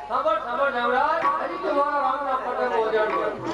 સાંભળ સાંભળ દેવરાજ હજી તો મારા રામના પટે પહોંચાડ્યો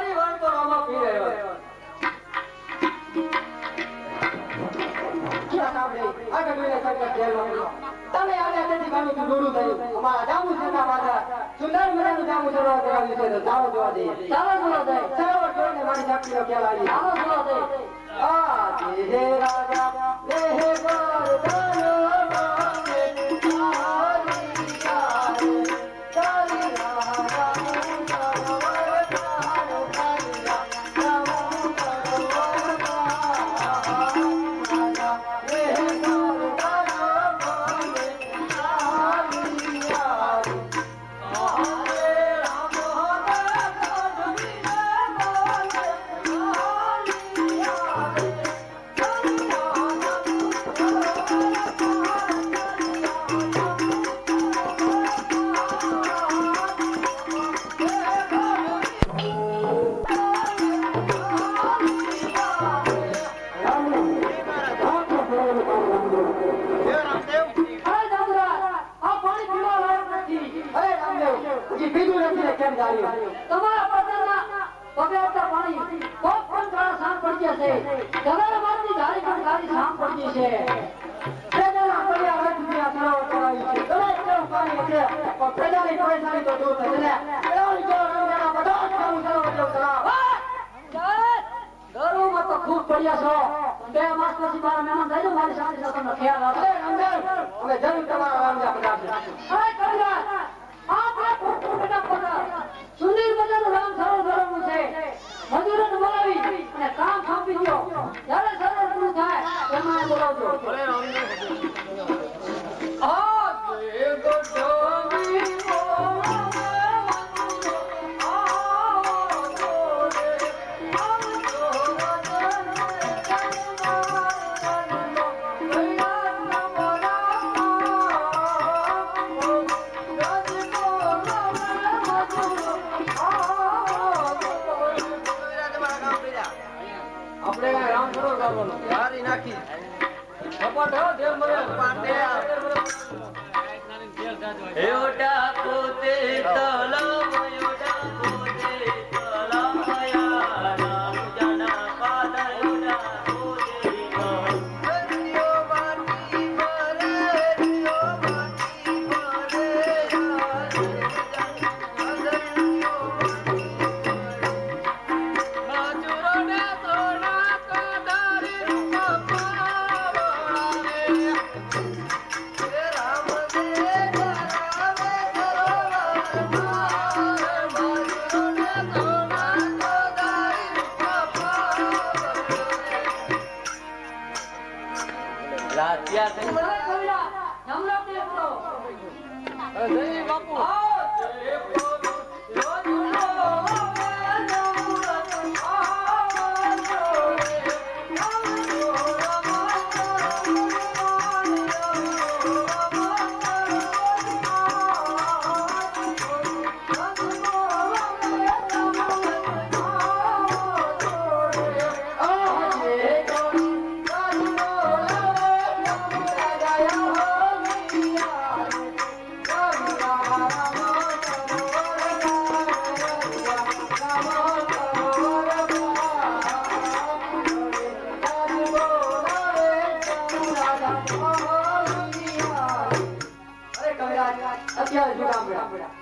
ઘણી વાર તો રામા પી રહ્યો આ ગમીને સરકાર જેલ મોકલો તમે આવે તેથી ગામી દૂરું થયું અમારા જામુ સરના પાછા સુંદર મજાનું જામુ સરવા કરાવ્યું છે તો ચાલો જોવા દઈએ ચાલો જોવા દઈએ ચાલો જોઈને મારી જાતિનો ખ્યાલ આવી ચાલો જોવા દઈએ આ જે રાજા લેહે પરદાનો માને આરી ચારે ચારી રાજા તમારા પટના પગેતા પાણી કોક પણ કાળા સામ પડી જશે ગગન મારતી ધારી પણ કાળી સામ પડી છે પ્રજાના પડ્યા હોય દુનિયા સરાવ કરાવી છે તમે કેવું પાણી છે પણ પ્રજાની પરેશાની તો દૂર થશે ને એવી જો રંગના બધા કામ સરાવ જેવું કરાવ ગરુમાં તો ખૂબ પડ્યા છો 2 માસ પછી મારા મહેમાન થઈ જાવ મારી સાથે તમને ખ્યાલ આવશે અંદર અમે જરૂર તમારા રામજા પધારશે અરે કવિરાજ સુંદર મજાનું રામ સરોવર કરવાનું છે મજૂરોને બોલાવી અને કામ સોંપી દો જ્યારે સરોવર પૂરું થાય એમાં બોલાવજો ભલે આ જે ગોઠવી યારી નાખી સપાટ હો જેલ મરે પાટે એવડા પોતે તલમયોડા પોતે તલમયા રામ જના પાદયોડા પોતે હરિયો વાટી મરે હરિયો વાટી મરે મજૂરોને સોના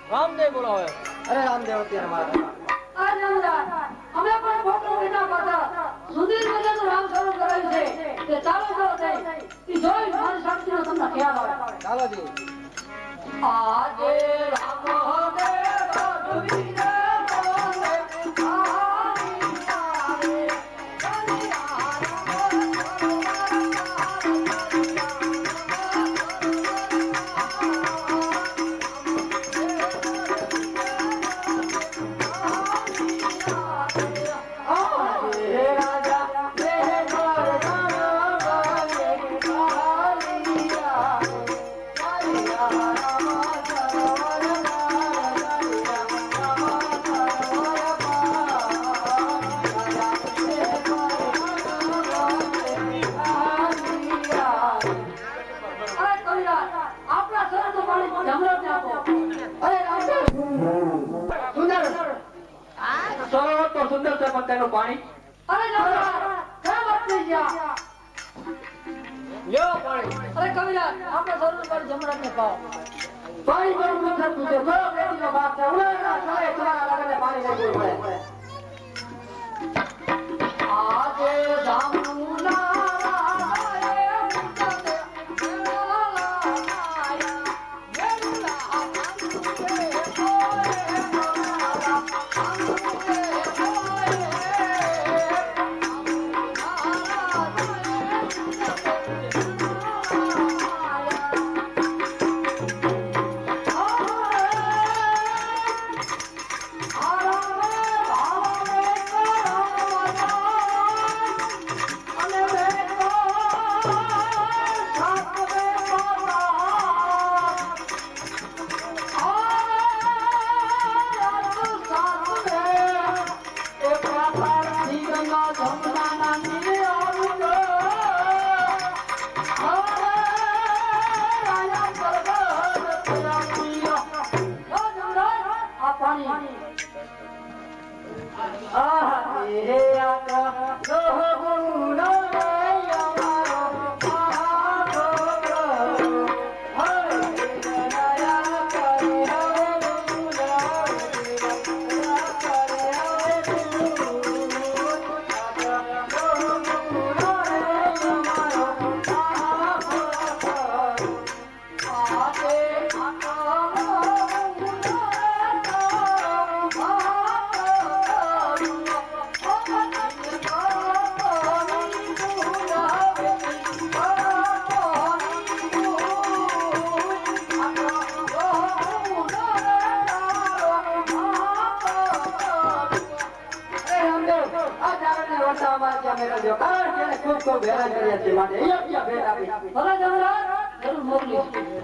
રામદેવ બોલાવે અરે રામદેવ અત્યારે મારા આ રામદાસ અમે પણ ફોટો વિના પાછા સુધીર મજાનું રામ સરોવર કરાવ્યું છે તે ચાલો જો થઈ ઈ જોઈ મારી શક્તિનો તમને ખ્યાલ આવે ચાલો જી આજે રામ દેવ રઘુવીર રામ સુંદર છે પણ તેનું પાણી અરે જમણા કેમ અટકી ગયા લ્યો પાણી અરે કવિરાજ આપણે જરૂર પર જમણાને પાવ પાણી પણ ન થતું છે બરો બેટીનો બાપ છે ઉનાળાના સમયે તમારા લગને પાણી લેવું પડે આજે જામુના ખૂબ હેરાન કર્યા છે માટે અહીંયા ભેટ આપી ભલે જમરાજ જરૂર મોકલી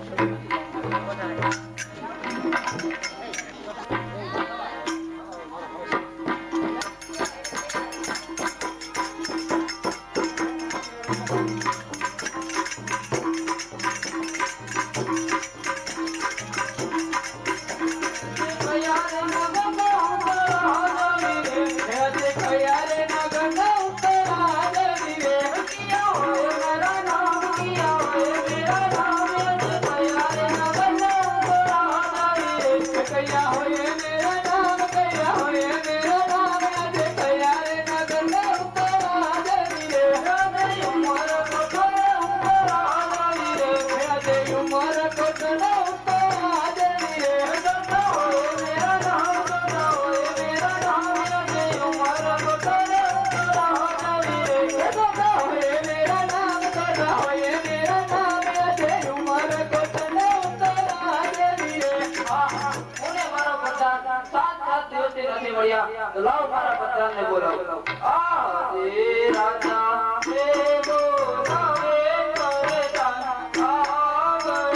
लाओ मारा पत्रान ने बोलाओ आजे राजा से बोलावे करतान आवजोरे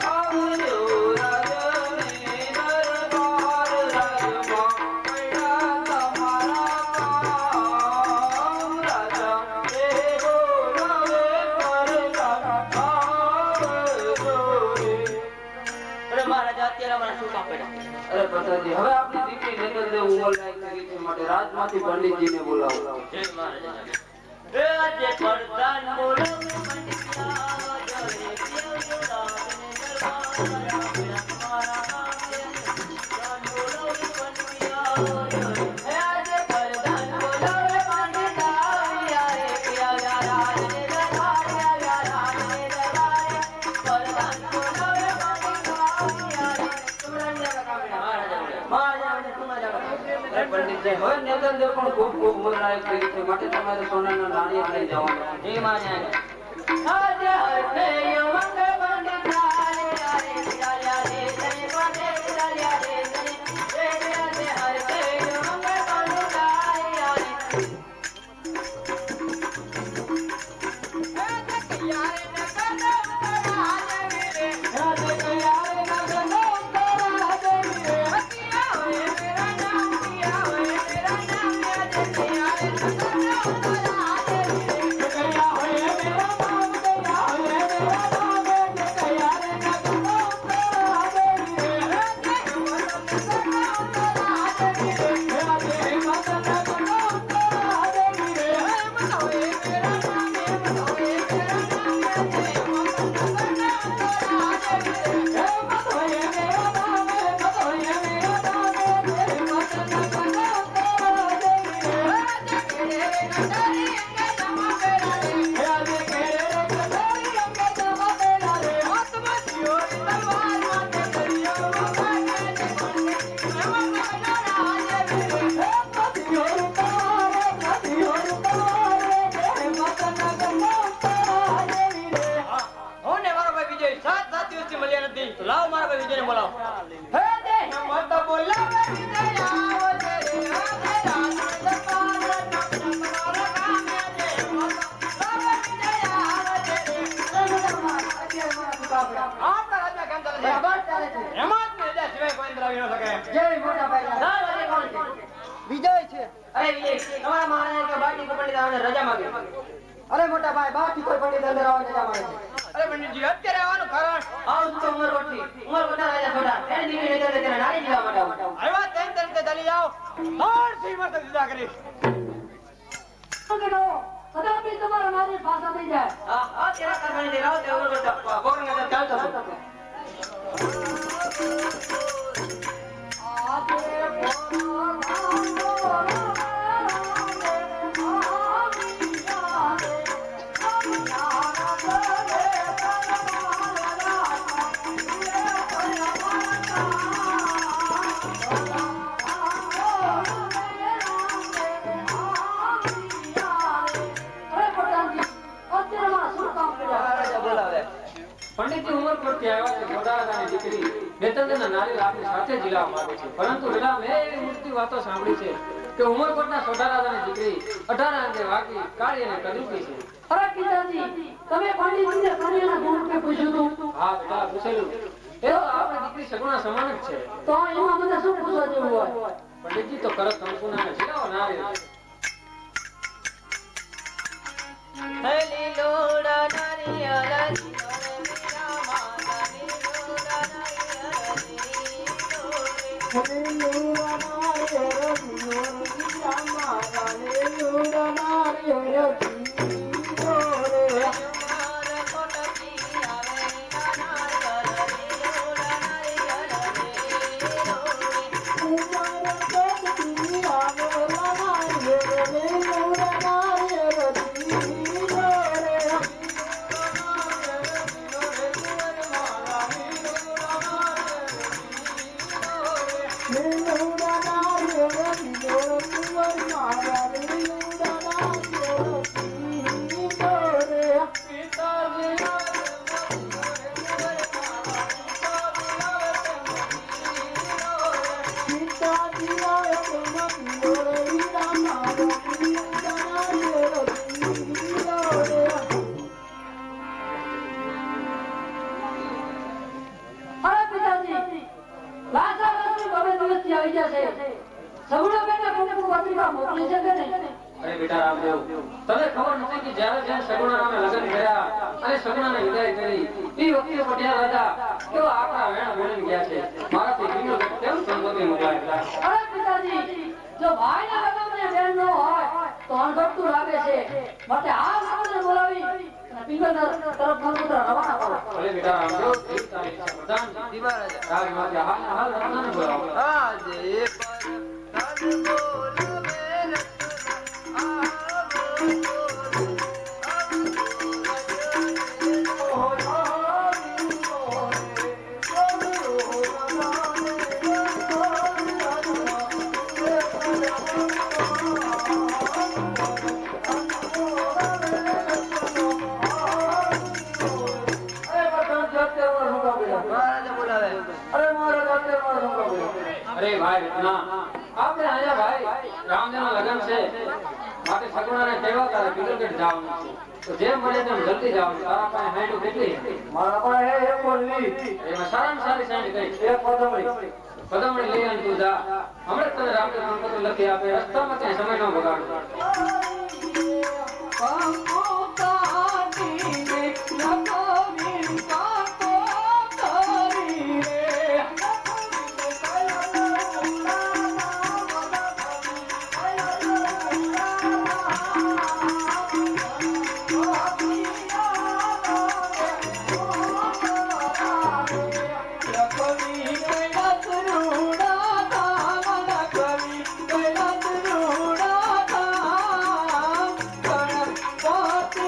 आवजो राजने दरबार राजमा मैया तुम्हारा काम राजा से बोलावे करतान आवजोरे अरे महाराज અત્યારે મને શું કામ પડ્યા अरे प्रसादजी હવે આપની દીકરી નજર દે ઉમર લાયક કરી છે માટે રાજમાંથી પંડિતજીને બોલાવો જય મહારાજ એ આજે પ્રધાન બોલો પંડિતયા જય દેવ દાને દરબાર મારા બોલો પંડિતયા એ આજે પ્રધાન બોલો પંડિતયા રે પિયા રાજને દરબાર રાજને દરબાર પ્રધાન બોલો પંડિતજી હવે નેતન દેવ પણ ખૂબ ખૂબ મોરાય કરી છે માટે તમારે સોનાના નાણિયા લઈ જવાનું છે માને આજે હરતે યુવક પંડિત રે રે ચાલ્યા રે જય પંડિત ચાલ્યા રે જય રે હરતે યુવક પંડિત રે વિજય છે. અરે વિજય, તમારા મહારાજ કે બાકી પંડિત આવને રજા માંગે. અરે મોટા ભાઈ બાકી કોઈ પંડિત અંદર આવવા રજા માંગે છે. અરે પંડિતજી, અત્યારે આવવાનું કારણ આવ તો ઉમરકોટથી. ઉમરકોટના રાજા છોટા તેની દીકરી નીકળે તેને નારી દીધા માટે આવું. આવ્યા તેમ તરીકે ચાલી જાઓ. દોડથી મત દીધા કરીશ. કદાપી તમારા નારી ભાષા થઈ જાય. હા તેના કારણે તે રાવ તે ઉમરકોટ કોકરનગર ચાલતો હતો. પંડિતજી ઉમરકોટથી આવ્યા છે. ઘોડારાની દીકરી બેતંદના નારી આપની સાથે જીલાવા માંગે છે. પરંતુ વિલા મેં એવી મૂર્તિ વાતો સાંભળી છે કે ઉમરકોટના સોઢારાની દીકરી 18 અંગે વાકી કાળી અને કદરૂપી છે. અરે પિતાજી, તમે પંડિતજીને કન્યાના ગુણ કે પૂછ્યું હતું? હા બેટા, પૂછેલું. એ તો આપણી દીકરી સગુણા સમાન જ છે. તો એમાં મને શું પૂછવા જેવું હોય? પંડિતજી તો કરત કંકુના જીલાવા નારી હલી લોડા નારિયેળ અરે બેટા રામદેવ, તને ખબર નથી કે જ્યારે જ્યારે સગુણા નામે લગ્ન કર્યા અને સગુણાને વિદાય કરી એ વખતે પટિયા રાજા કેવો આકરા વેણ બોલીને ગયા છે. મારાથી બીજો કેમ સંબોધી મોકલાય? અરે પિતાજી, જો ભાઈના લગ્નને બેન ન હોય તો અણઘડતું લાગે છે. માટે આ લગ્નને બોલાવી અને પિંગલના તરફ મંત્ર રવાના કરો. ભલે બેટા રામદેવ, ઠીક તારી પ્રધાન દીવા રાજા રાજમાંથી હાલ રત્નાને બોલાવો. આજે પર તન બોલાવે અરે ભાઈ રત્ના, આપણે અહીંયા ભાઈ રામદેવના લગ્ન છે માટે સગુણાને કહેવા તારે પિંગલગઢ જવાનું છે. તો જેમ બને તેમ જલ્દી જવાનું. તારા પાસે હાંડું કેટલી? મારા પાસે એક બોલવી, એમાં સારામાં સારી સાંડ કઈ? એક પદમણી. પદમણી લઈ આવીને તું જા. હમણાં જ તને રામદેવ કંકોત્રી લખી આપે. રસ્તામાં ક્યાંય સમય ન બગાડો. કવિ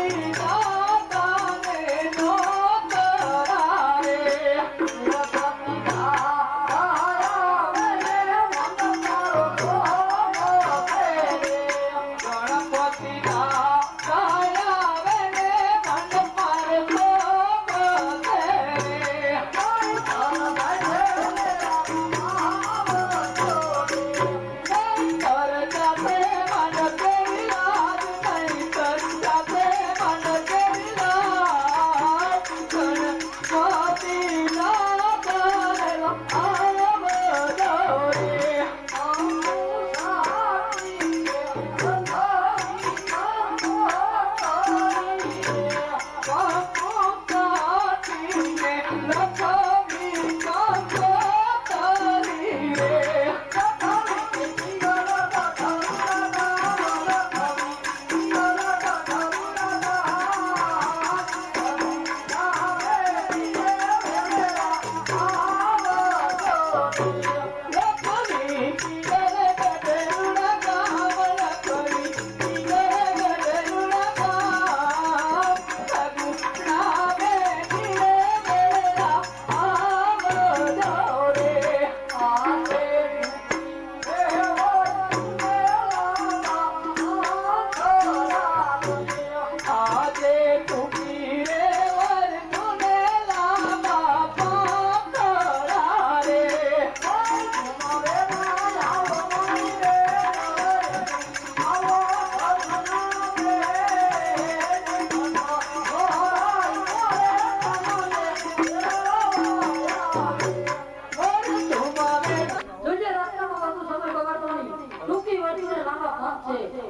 હક છે.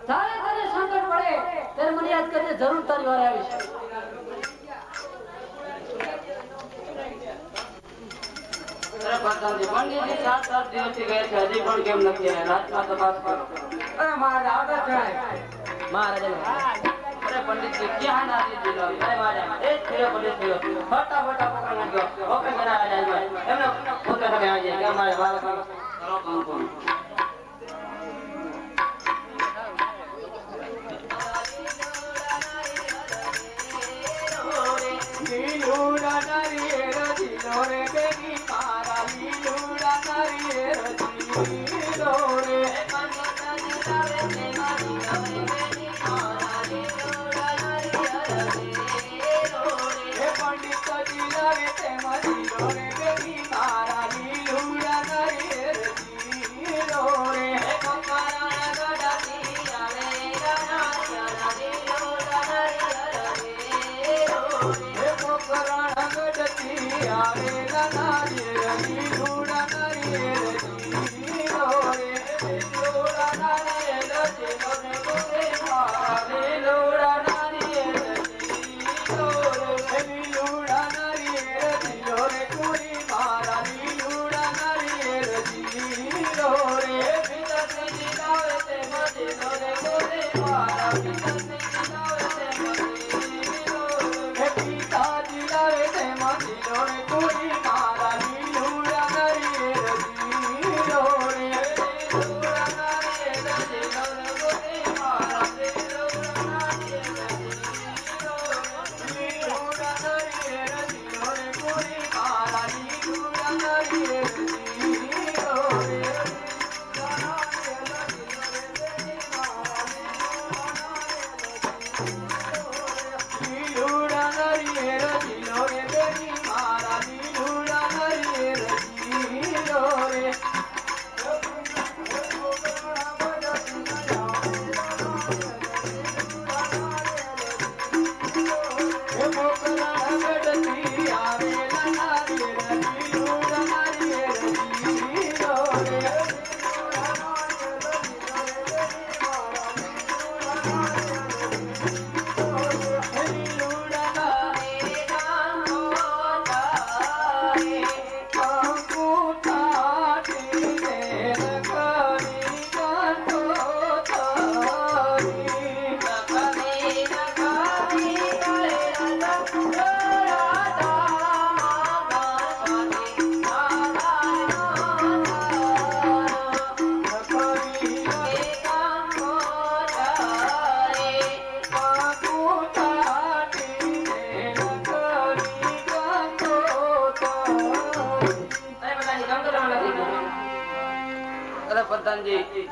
તારે તને સંકટ પડે ત્યારે મને યાદ કરજે, જરૂર તારી વારે આવીશ. અરે પ્રધાનજી, પંડિતજી 7 દિવસથી ગયા છે, હજી પણ કેમ નથી આવ્યા? રાતમાં તપાસ કરો. અરે મહારાજ આવતા જ જણાય. અરે પંડિતજી, ક્યાં નાસી દીધો? જય મહારાજ, એ જ થયો પંડિત થયો. ફટાફટ પકડ નાખ્યો. ઓકે જરા જાય એમને પોતે તમે આવી જાય કે મારે બાળક કરો કામ કોણ.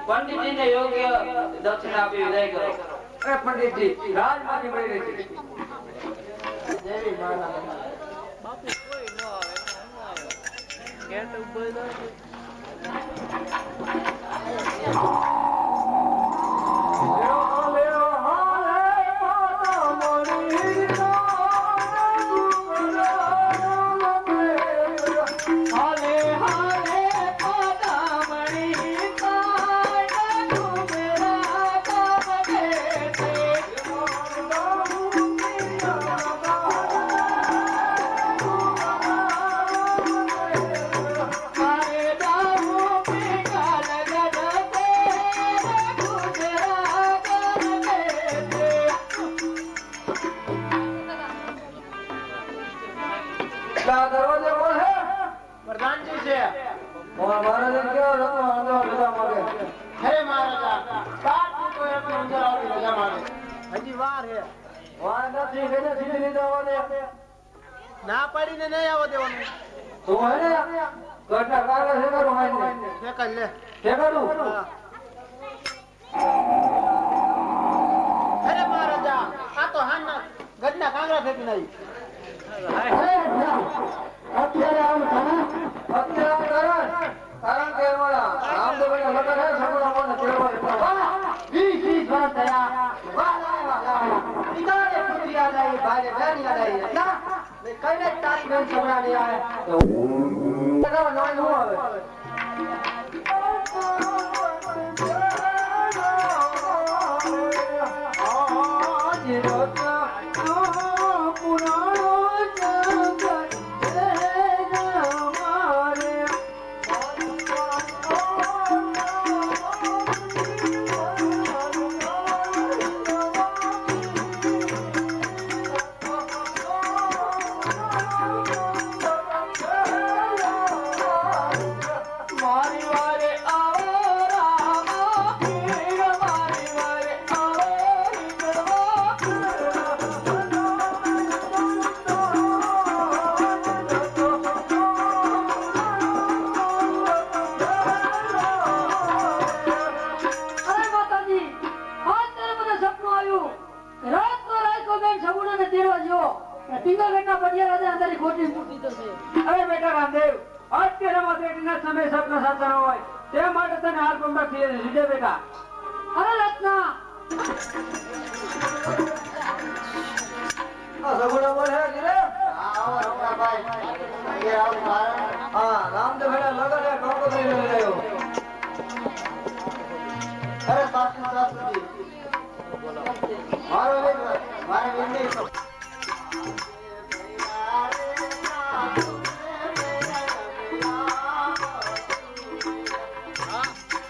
પંડિતજીને યોગ્ય દક્ષિણા આપી વિદાય કરો. અરે પંડિતજી રાજમાંથી મળી રહી છે. દેવી મારા દરવાજે કોણ છે? प्रधानजी से મહારાજ કેવો રત્ન અંદર રજા માગે. अरे महाराजा 7 को एक अंदर आवी रजा मांगे हजी वार है વાહ નથી કે સીધી રીતે આવવા દે. ना पड़ी ने नहीं आवा देवानी તું હે ને ઘરના કાગળ છે કરું હાઈને निकल ले કે કરું. अरे महाराजा आ तो हाना गन्ना कांगरा फेंकी नहीं અત્યારે આવું થાય અત્યારે કારણ કે અમારા રામદેવના લગ્ન છે સગુણા કોને તેડવા 20 વર્ષ થયા. વાહ પિતાને પુત્રી યાદ આવી, ભાઈને બહેન યાદ આવી. ના મેં કઈને તારી બેન છોકરા નહીં આવે તો નોય નું આવે. લેવા જો ટીંગલ બેટા પડિયા રાજા અંદરની ખોટી મૂર્તિ તો છે અરે બેટા રામદેવ અત્યારે માત્ર સમય સપના સાચા હોય તે માટે તને હાલ પંબર થઈ લીધે બેટા અરે રત્ના સગુણા બોલ હે ગીરે આવો રમણા ભાઈ એ આવ હા રામદેવ ભેડા લગન હે કોકો કરી લઈ રહ્યો અરે સાસુજી મારો વેગ મારે વેગ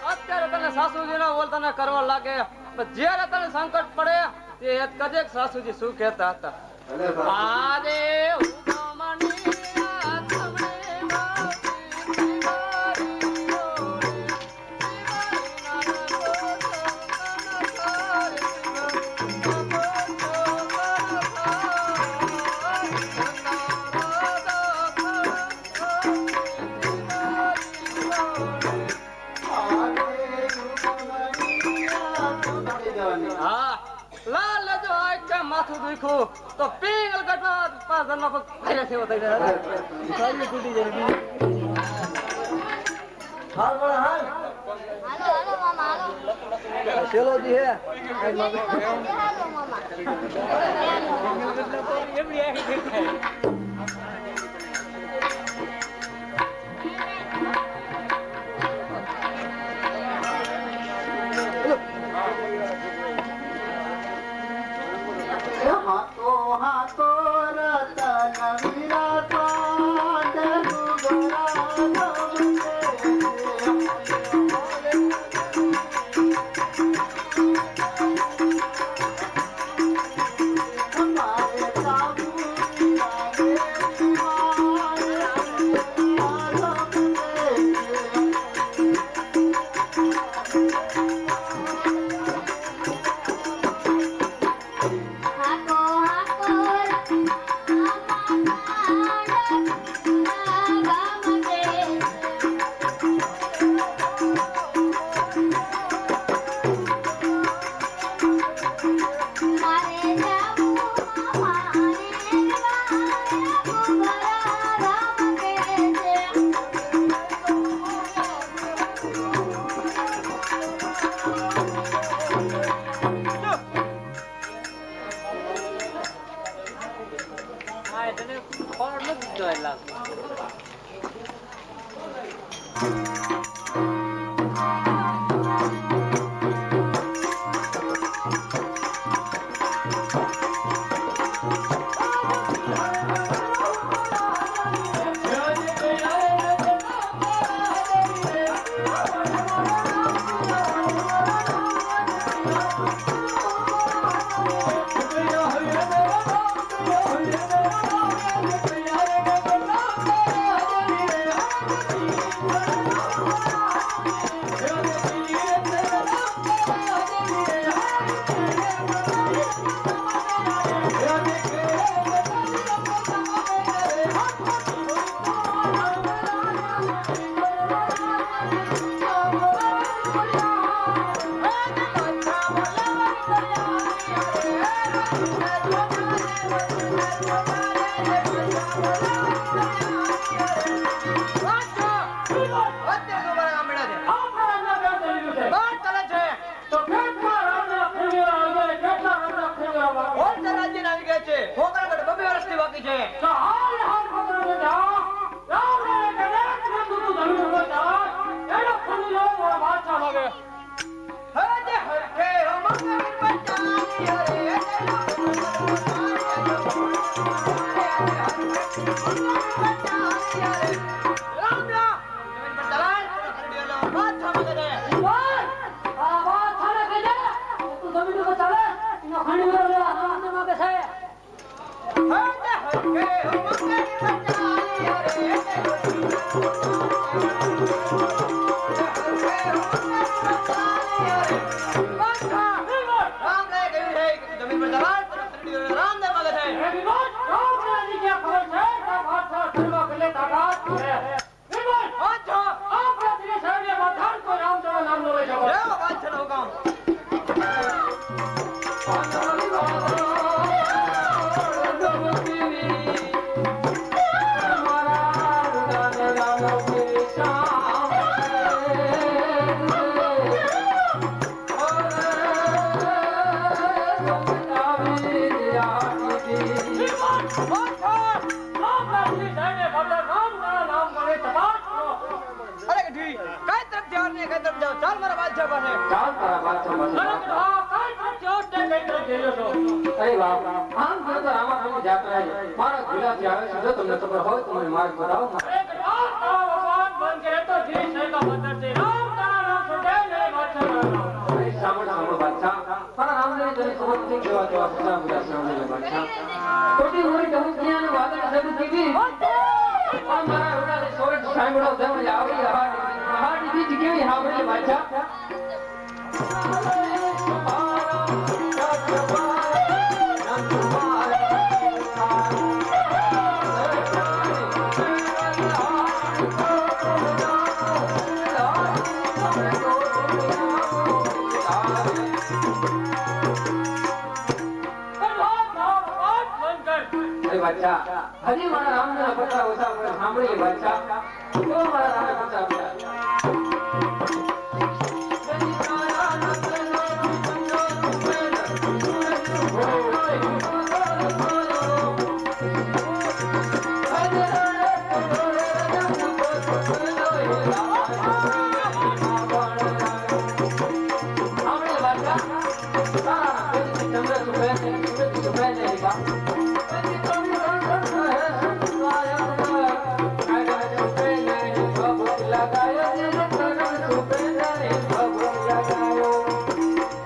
અત્યારે તને સાસુજીના ઓલ તને કરવા લાગે પણ જ્યારે તને સંકટ પડે તે યાદ કરજે કે સાસુજી શું કહેતા હતા આરે માથું દુખ્યું તો પિંગલ કટવા 5 જણનો પગ ફાયર થયો થઈ જાય સારી તૂટી જાય હાલ બોલા હાલ હાલો હાલો મામા હાલો ચલો જી હે હાલો મામા એમની આખી દેખાય હાથો હાથો રતન વિરાતા રામ અરે કે ઠી કઈ તરફ જાવ ને કઈ તરફ જાવ ચાલ મારા બાદશાહ પાસે ચાલ તારા બાદશાહ પાસે. અરે વાહ, આમ જો તો રામાપીરની જાત્રા છે. મારા ભીલાથી આવે છે. જો તમને ખબર હોય તો મને માર્ગ બતાવો. અરે સાંભળો બાદશાહ, મારા રામદેવની તને ખબર નથી કેવા કેવા સદા બધા સાંભળેલા બાદશાહ. ખોટી મોરી ટમુકિયાનું વાદળ શરૂ થઈ ગઈ. આ મારા વિડાને સોરઠ સાંભળો જમણે આવી હાડી બીજ કેવી સાંભળે બાદશાહ. બાદશાહ હજી મારા રામના પત્તા ઓછા મને સાંભળીએ બાદશાહ. તો મારા રામે પત્તા બાદશાહ